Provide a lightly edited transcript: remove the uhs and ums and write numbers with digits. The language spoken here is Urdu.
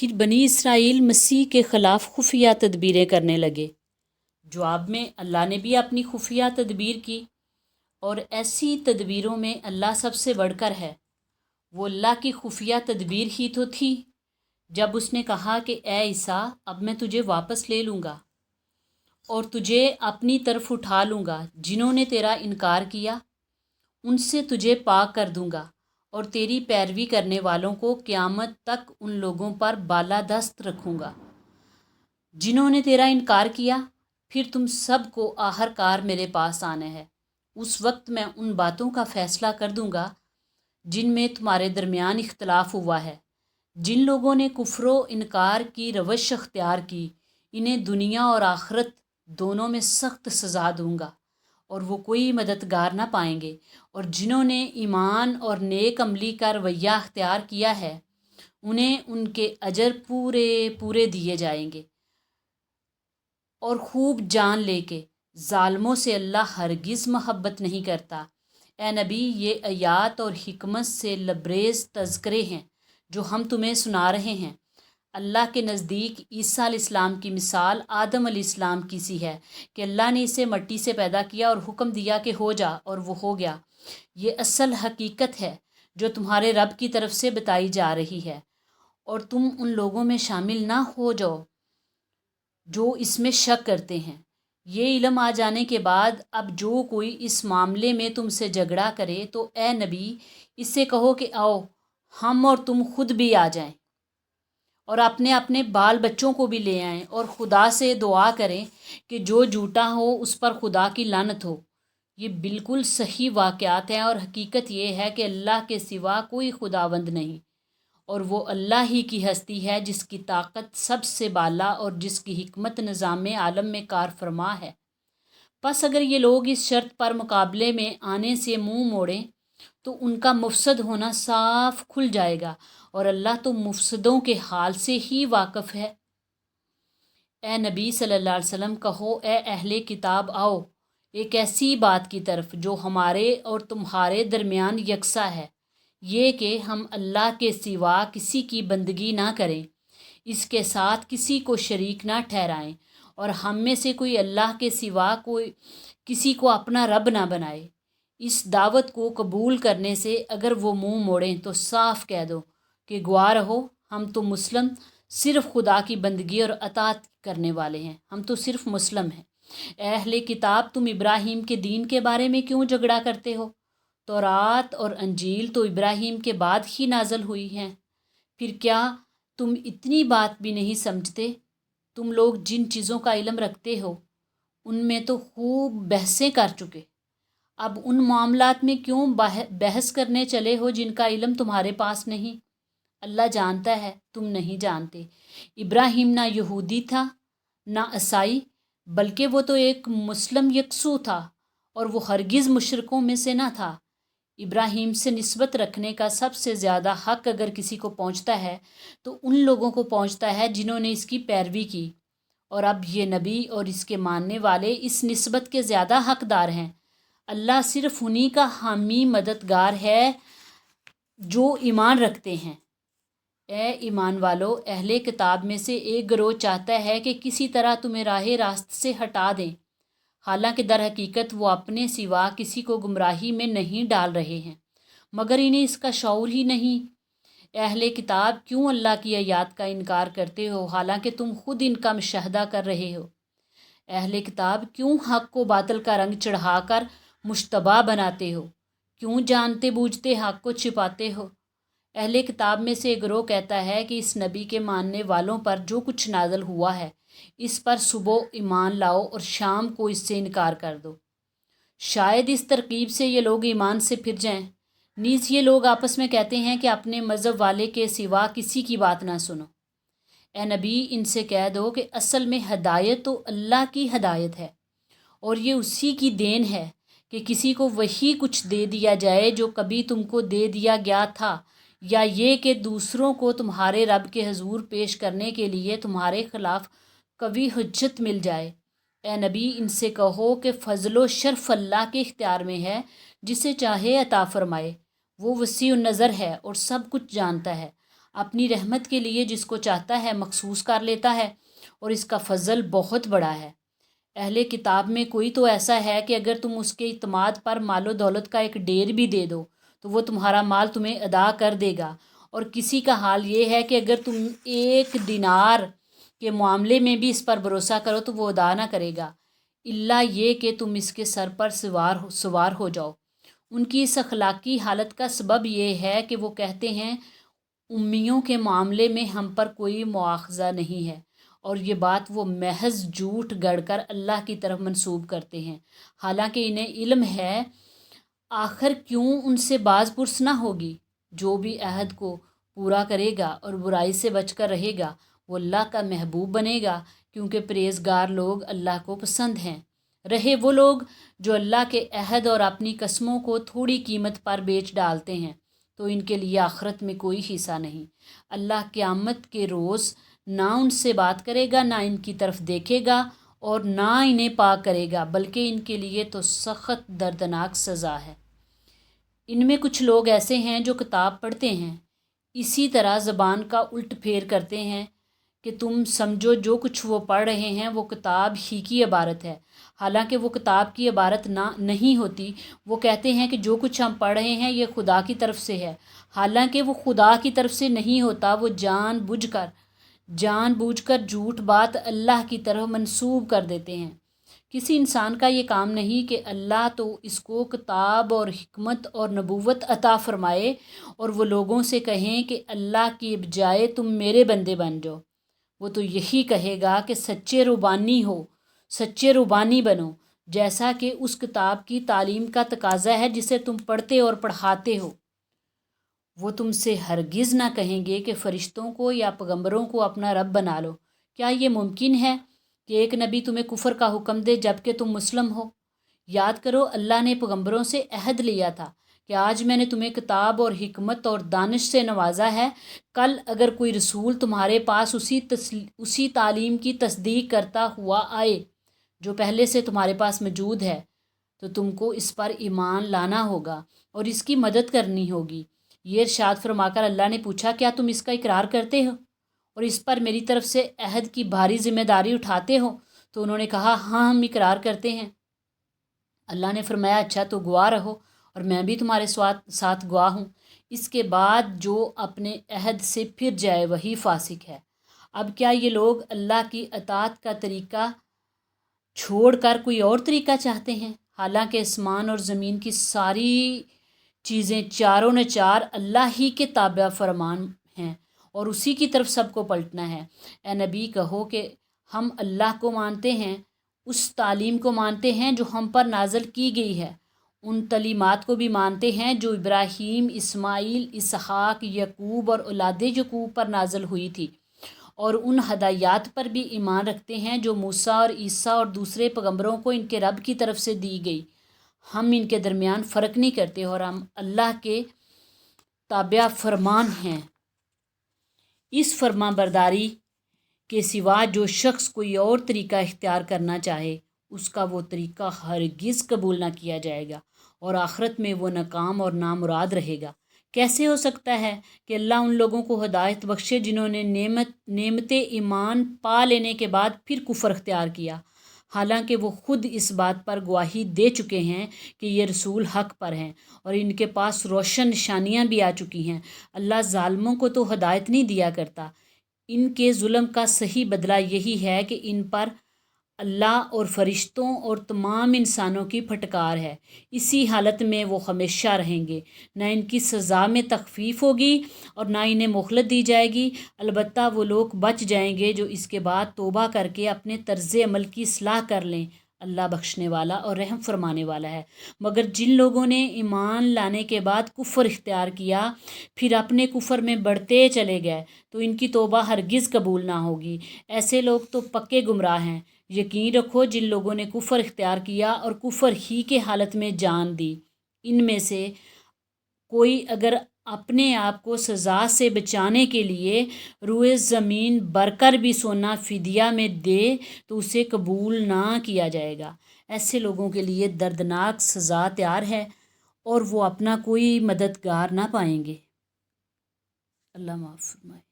پھر بنی اسرائیل مسیح کے خلاف خفیہ تدبیریں کرنے لگے۔ جواب میں اللہ نے بھی اپنی خفیہ تدبیر کی، اور ایسی تدبیروں میں اللہ سب سے بڑھ کر ہے۔ وہ اللہ کی خفیہ تدبیر ہی تو تھی جب اس نے کہا کہ اے عیسیٰ، اب میں تجھے واپس لے لوں گا اور تجھے اپنی طرف اٹھا لوں گا۔ جنہوں نے تیرا انکار کیا ان سے تجھے پاک کر دوں گا، اور تیری پیروی کرنے والوں کو قیامت تک ان لوگوں پر بالادست رکھوں گا۔ جنہوں نے تیرا انکار کیا، پھر تم سب کو آخر کار میرے پاس آنا ہے۔ اس وقت میں ان باتوں کا فیصلہ کر دوں گا جن میں تمہارے درمیان اختلاف ہوا ہے۔ جن لوگوں نے کفر و انکار کی روش اختیار کی، انہیں دنیا اور آخرت دونوں میں سخت سزا دوں گا، اور وہ کوئی مددگار نہ پائیں گے۔ اور جنہوں نے ایمان اور نیک عملی کا رویہ اختیار کیا ہے، انہیں ان کے اجر پورے پورے دیے جائیں گے۔ اور خوب جان لے کہ ظالموں سے اللہ ہرگز محبت نہیں کرتا۔ اے نبی، یہ آیات اور حکمت سے لبریز تذکرے ہیں جو ہم تمہیں سنا رہے ہیں۔ اللہ کے نزدیک عیسیٰ علیہ السلام کی مثال آدم علیہ السلام کی سی ہے کہ اللہ نے اسے مٹی سے پیدا کیا اور حکم دیا کہ ہو جا، اور وہ ہو گیا۔ یہ اصل حقیقت ہے جو تمہارے رب کی طرف سے بتائی جا رہی ہے، اور تم ان لوگوں میں شامل نہ ہو جاؤ جو اس میں شک کرتے ہیں۔ یہ علم آ جانے کے بعد اب جو کوئی اس معاملے میں تم سے جھگڑا کرے تو اے نبی، اس سے کہو کہ آؤ ہم اور تم خود بھی آ جائیں، اور اپنے اپنے بال بچوں کو بھی لے آئیں، اور خدا سے دعا کریں کہ جو جھوٹا ہو اس پر خدا کی لعنت ہو۔ یہ بالکل صحیح واقعات ہیں، اور حقیقت یہ ہے کہ اللہ کے سوا کوئی خداوند نہیں، اور وہ اللہ ہی کی ہستی ہے جس کی طاقت سب سے بالا اور جس کی حکمت نظام عالم میں کار فرما ہے۔ پس اگر یہ لوگ اس شرط پر مقابلے میں آنے سے منہ موڑیں تو ان کا مفسد ہونا صاف کھل جائے گا، اور اللہ تو مفسدوں کے حال سے ہی واقف ہے۔ اے نبی صلی اللہ علیہ وسلم، کہو اے اہل کتاب، آؤ ایک ایسی بات کی طرف جو ہمارے اور تمہارے درمیان یکساں ہے، یہ کہ ہم اللہ کے سوا کسی کی بندگی نہ کریں، اس کے ساتھ کسی کو شریک نہ ٹھہرائیں، اور ہم میں سے کوئی اللہ کے سوا کسی کو اپنا رب نہ بنائے۔ اس دعوت کو قبول کرنے سے اگر وہ منہ موڑیں تو صاف کہہ دو کہ گواہ رہو، ہم تو مسلم صرف خدا کی بندگی اور اطاعت کرنے والے ہیں، ہم تو صرف مسلم ہیں۔ اے اہل کتاب، تم ابراہیم کے دین کے بارے میں کیوں جھگڑا کرتے ہو؟ تورات اور انجیل تو ابراہیم کے بعد ہی نازل ہوئی ہیں۔ پھر کیا تم اتنی بات بھی نہیں سمجھتے؟ تم لوگ جن چیزوں کا علم رکھتے ہو ان میں تو خوب بحثیں کر چکے، اب ان معاملات میں کیوں بحث کرنے چلے ہو جن کا علم تمہارے پاس نہیں؟ اللہ جانتا ہے، تم نہیں جانتے۔ ابراہیم نہ یہودی تھا نہ عیسائی، بلکہ وہ تو ایک مسلم یکسو تھا، اور وہ ہرگز مشرکوں میں سے نہ تھا۔ ابراہیم سے نسبت رکھنے کا سب سے زیادہ حق اگر کسی کو پہنچتا ہے تو ان لوگوں کو پہنچتا ہے جنہوں نے اس کی پیروی کی، اور اب یہ نبی اور اس کے ماننے والے اس نسبت کے زیادہ حقدار ہیں۔ اللہ صرف انہی کا حامی مددگار ہے جو ایمان رکھتے ہیں۔ اے ایمان والو، اہل کتاب میں سے ایک گروہ چاہتا ہے کہ کسی طرح تمہیں راہ راست سے ہٹا دیں، حالانکہ در حقیقت وہ اپنے سوا کسی کو گمراہی میں نہیں ڈال رہے ہیں، مگر انہیں اس کا شعور ہی نہیں۔ اے اہل کتاب، کیوں اللہ کی آیات کا انکار کرتے ہو حالانکہ تم خود ان کا مشاہدہ کر رہے ہو؟ اے اہل کتاب، کیوں حق کو باطل کا رنگ چڑھا کر مشتبہ بناتے ہو؟ کیوں جانتے بوجھتے حق کو چھپاتے ہو؟ اہل کتاب میں سے ایک گروہ کہتا ہے کہ اس نبی کے ماننے والوں پر جو کچھ نازل ہوا ہے اس پر صبح ایمان لاؤ اور شام کو اس سے انکار کر دو۔ شاید اس ترکیب سے یہ لوگ ایمان سے پھر جائیں۔ نیز یہ لوگ آپس میں کہتے ہیں کہ اپنے مذہب والے کے سوا کسی کی بات نہ سنو۔ اے نبی، ان سے کہہ دو کہ اصل میں ہدایت تو اللہ کی ہدایت ہے، اور یہ اسی کی دین ہے کہ کسی کو وہی کچھ دے دیا جائے جو کبھی تم کو دے دیا گیا تھا، یا یہ کہ دوسروں کو تمہارے رب کے حضور پیش کرنے کے لیے تمہارے خلاف قوی حجت مل جائے۔ اے نبی، ان سے کہو کہ فضل و شرف اللہ کے اختیار میں ہے، جسے چاہے عطا فرمائے۔ وہ وسیع النظر ہے اور سب کچھ جانتا ہے۔ اپنی رحمت کے لیے جس کو چاہتا ہے مخصوص کر لیتا ہے، اور اس کا فضل بہت بڑا ہے۔ اہل کتاب میں کوئی تو ایسا ہے کہ اگر تم اس کے اعتماد پر مال و دولت کا ایک ڈھیر بھی دے دو تو وہ تمہارا مال تمہیں ادا کر دے گا، اور کسی کا حال یہ ہے کہ اگر تم 1 دینار کے معاملے میں بھی اس پر بھروسہ کرو تو وہ ادا نہ کرے گا، الا یہ کہ تم اس کے سر پر سوار ہو جاؤ۔ ان کی اس اخلاقی حالت کا سبب یہ ہے کہ وہ کہتے ہیں امیوں کے معاملے میں ہم پر کوئی مواخذہ نہیں ہے، اور یہ بات وہ محض جھوٹ گڑھ کر اللہ کی طرف منسوب کرتے ہیں، حالانکہ انہیں علم ہے۔ آخر کیوں ان سے باز پرس نہ ہوگی؟ جو بھی عہد کو پورا کرے گا اور برائی سے بچ کر رہے گا وہ اللہ کا محبوب بنے گا، کیونکہ پرہیزگار لوگ اللہ کو پسند ہیں۔ رہے وہ لوگ جو اللہ کے عہد اور اپنی قسموں کو تھوڑی قیمت پر بیچ ڈالتے ہیں تو ان کے لیے آخرت میں کوئی حصہ نہیں۔ اللہ قیامت کے روز نہ ان سے بات کرے گا، نہ ان کی طرف دیکھے گا اور نہ انہیں پاک کرے گا، بلکہ ان کے لیے تو سخت دردناک سزا ہے۔ ان میں کچھ لوگ ایسے ہیں جو کتاب پڑھتے ہیں، اسی طرح زبان کا الٹ پھیر کرتے ہیں کہ تم سمجھو جو کچھ وہ پڑھ رہے ہیں وہ کتاب ہی کی عبارت ہے، حالانکہ وہ کتاب کی عبارت نہیں ہوتی۔ وہ کہتے ہیں کہ جو کچھ ہم پڑھ رہے ہیں یہ خدا کی طرف سے ہے، حالانکہ وہ خدا کی طرف سے نہیں ہوتا۔ وہ جان بوجھ کر جھوٹ بات اللہ کی طرف منسوب کر دیتے ہیں۔ کسی انسان کا یہ کام نہیں کہ اللہ تو اس کو کتاب اور حکمت اور نبوت عطا فرمائے اور وہ لوگوں سے کہیں کہ اللہ کی بجائے تم میرے بندے بن جاؤ۔ وہ تو یہی کہے گا کہ سچے روبانی بنو، جیسا کہ اس کتاب کی تعلیم کا تقاضا ہے جسے تم پڑھتے اور پڑھاتے ہو۔ وہ تم سے ہرگز نہ کہیں گے کہ فرشتوں کو یا پیغمبروں کو اپنا رب بنا لو۔ کیا یہ ممکن ہے کہ ایک نبی تمہیں کفر کا حکم دے جبکہ تم مسلم ہو؟ یاد کرو اللہ نے پیغمبروں سے عہد لیا تھا کہ آج میں نے تمہیں کتاب اور حکمت اور دانش سے نوازا ہے، کل اگر کوئی رسول تمہارے پاس اسی تعلیم کی تصدیق کرتا ہوا آئے جو پہلے سے تمہارے پاس موجود ہے تو تم کو اس پر ایمان لانا ہوگا اور اس کی مدد کرنی ہوگی۔ یہ ارشاد فرما کر اللہ نے پوچھا کیا تم اس کا اقرار کرتے ہو اور اس پر میری طرف سے عہد کی بھاری ذمہ داری اٹھاتے ہو؟ تو انہوں نے کہا ہاں ہم اقرار کرتے ہیں۔ اللہ نے فرمایا اچھا تو گواہ رہو اور میں بھی تمہارے ساتھ گواہ ہوں۔ اس کے بعد جو اپنے عہد سے پھر جائے وہی فاسق ہے۔ اب کیا یہ لوگ اللہ کی اطاعت کا طریقہ چھوڑ کر کوئی اور طریقہ چاہتے ہیں؟ حالانکہ آسمان اور زمین کی ساری چیزیں چاروں نے چار اللہ ہی کے تابع فرمان ہیں اور اسی کی طرف سب کو پلٹنا ہے۔ اے نبی کہو کہ ہم اللہ کو مانتے ہیں، اس تعلیم کو مانتے ہیں جو ہم پر نازل کی گئی ہے، ان تعلیمات کو بھی مانتے ہیں جو ابراہیم، اسماعیل، اسحاق، یعقوب اور اولاد یعقوب پر نازل ہوئی تھی، اور ان ہدایات پر بھی ایمان رکھتے ہیں جو موسیٰ اور عیسیٰ اور دوسرے پیغمبروں کو ان کے رب کی طرف سے دی گئی۔ ہم ان کے درمیان فرق نہیں کرتے اور ہم اللہ کے تابع فرمان ہیں۔ اس فرما برداری کے سوا جو شخص کوئی اور طریقہ اختیار کرنا چاہے اس کا وہ طریقہ ہرگز قبول نہ کیا جائے گا اور آخرت میں وہ ناکام اور نامراد رہے گا۔ کیسے ہو سکتا ہے کہ اللہ ان لوگوں کو ہدایت بخشے جنہوں نے نعمت ایمان پا لینے کے بعد پھر کفر اختیار کیا، حالانکہ وہ خود اس بات پر گواہی دے چکے ہیں کہ یہ رسول حق پر ہیں اور ان کے پاس روشن نشانیاں بھی آ چکی ہیں۔ اللہ ظالموں کو تو ہدایت نہیں دیا کرتا۔ ان کے ظلم کا صحیح بدلہ یہی ہے کہ ان پر اللہ اور فرشتوں اور تمام انسانوں کی پھٹکار ہے، اسی حالت میں وہ ہمیشہ رہیں گے، نہ ان کی سزا میں تخفیف ہوگی اور نہ انہیں مہلت دی جائے گی۔ البتہ وہ لوگ بچ جائیں گے جو اس کے بعد توبہ کر کے اپنے طرز عمل کی اصلاح کر لیں۔ اللہ بخشنے والا اور رحم فرمانے والا ہے۔ مگر جن لوگوں نے ایمان لانے کے بعد کفر اختیار کیا پھر اپنے کفر میں بڑھتے چلے گئے تو ان کی توبہ ہرگز قبول نہ ہوگی۔ ایسے لوگ تو پکے گمراہ ہیں۔ یقین رکھو جن لوگوں نے کفر اختیار کیا اور کفر ہی کے حالت میں جان دی، ان میں سے کوئی اگر اپنے آپ کو سزا سے بچانے کے لیے روئے زمین بھر کر بھی سونا فدیہ میں دے تو اسے قبول نہ کیا جائے گا۔ ایسے لوگوں کے لیے دردناک سزا تیار ہے اور وہ اپنا کوئی مددگار نہ پائیں گے۔ اللہ معاف فرمائے۔